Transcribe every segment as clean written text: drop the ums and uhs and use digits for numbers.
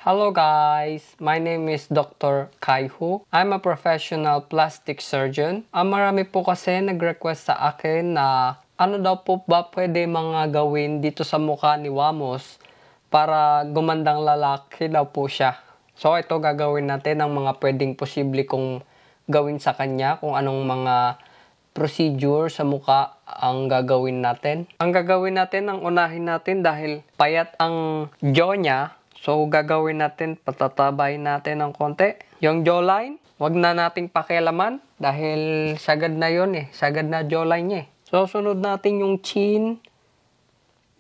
Hello guys, my name is Dr. Kai Hu. I'm a professional plastic surgeon. Marami po kasi nag-request sa akin na ano daw po ba pwede mga gawin dito sa mukha ni Wamos para gumandang lalaki daw po siya. So ito gagawin natin ang mga pwedeng posible kong gawin sa kanya, kung anong mga procedure sa mukha ang gagawin natin. Ang gagawin natin, ang unahin natin dahil payat ang jaw niya. So, gagawin natin, patatabayin natin ng konti. Yung jawline, wag na nating pakialaman dahil sagad na yon sagad na jawline niya. So, sunod natin yung chin.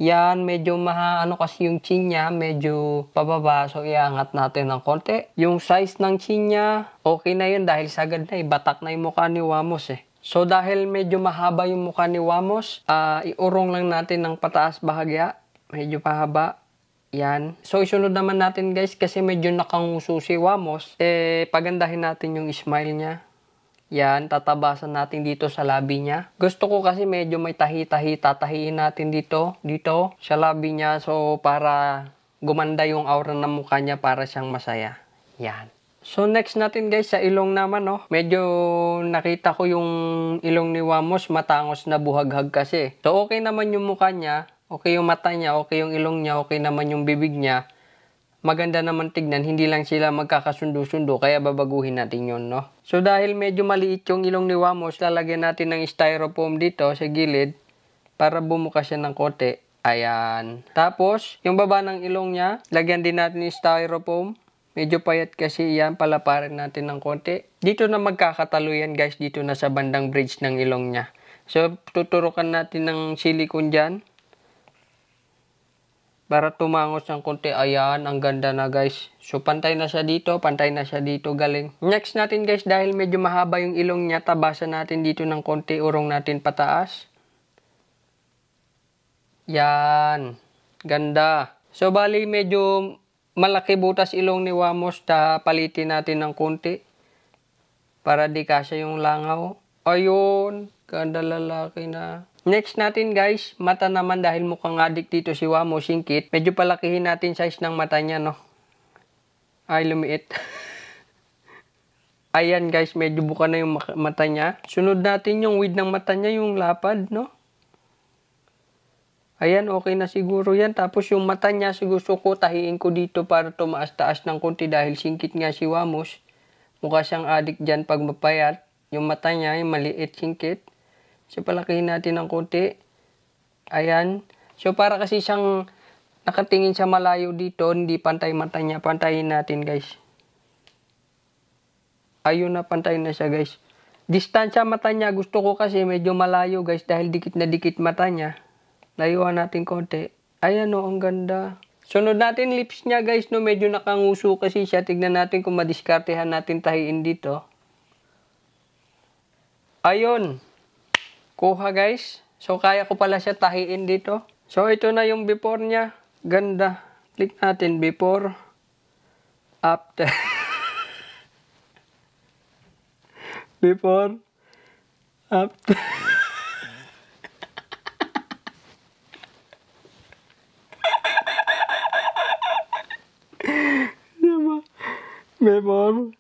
Yan, medyo kasi yung chin niya, medyo pababa. So, iangat natin ng konti. Yung size ng chin niya, okay na yun dahil sagad na batak na yung mukha ni Wamos So, dahil medyo mahaba yung mukha ni Wamos, iurong lang natin ng pataas bahagya. Medyo pahaba. Yan. So, isunod naman natin guys kasi medyo nakanguso si Wamos. Pagandahin natin yung smile niya. Yan. Tatabasan natin dito sa labi niya. Gusto ko kasi medyo may tahi-tahi. Tatahiin natin dito sa labi niya. So, para gumanda yung aura ng mukha niya para siyang masaya. Yan. So, next natin guys sa ilong naman. Medyo nakita ko yung ilong ni Wamos matangos na buhaghag kasi. So, okay naman yung mukha niya. Okay yung mata niya, okay yung ilong niya, okay naman yung bibig niya. Maganda naman tignan, hindi lang sila magkakasundo-sundo, kaya babaguhin natin yun, So, dahil medyo maliit yung ilong ni Wamos, lalagyan natin ng styrofoam dito sa gilid para bumuka siya ng konti. Ayan. Tapos, yung baba ng ilong niya, lagyan din natin yung styrofoam. Medyo payat kasi yan, palaparin natin ng konti. Dito na magkakatalo yan, guys, dito na sa bandang bridge ng ilong niya. So, tuturukan natin ng silicone dyan. Para tumangos ng konti. Ayan, ang ganda na guys. So, pantay na siya dito, galing. Next natin guys, dahil medyo mahaba yung ilong niya, tabasan natin dito ng konti, urong natin pataas. Yan. Ganda. So, bali medyo malaki butas ilong ni Wamos, palitin natin ng konti. Para di kasya yung langaw. Ayun. Ganda lalaki na. Next natin guys, mata naman dahil mukhang adik dito si Wamos, singkit. Medyo palakihin natin size ng mata niya, Ay, lumiit. Ayan guys, medyo buka na yung mata niya. Sunod natin yung width ng mata niya, yung lapad, Ayan, okay na siguro yan. Tapos yung mata niya, gusto ko tahiin ko dito para tumaas-taas ng konti dahil singkit nga si Wamos. Mukha siyang adik dyan pag mapayat. Yung mata niya, yung maliit, singkit. So, palakihin natin ng konti. Ayan. So, para kasi siyang nakatingin sa malayo dito, hindi pantay mata niya. Pantayin natin, guys. Ayun na, pantay na siya, guys. Distansya mata niya, gusto ko kasi medyo malayo, guys, dahil dikit na dikit mata niya. Layuan natin konti. Ayan, ang ganda. Sunod natin lips niya, guys, medyo nakanguso kasi siya. Tignan natin kung madiskartehan natin tahiin dito. Ayun. Kuha guys. So, kaya ko pala siya tahiin dito. So, ito na yung before niya. Ganda. Click natin before. After. Before. After. Before.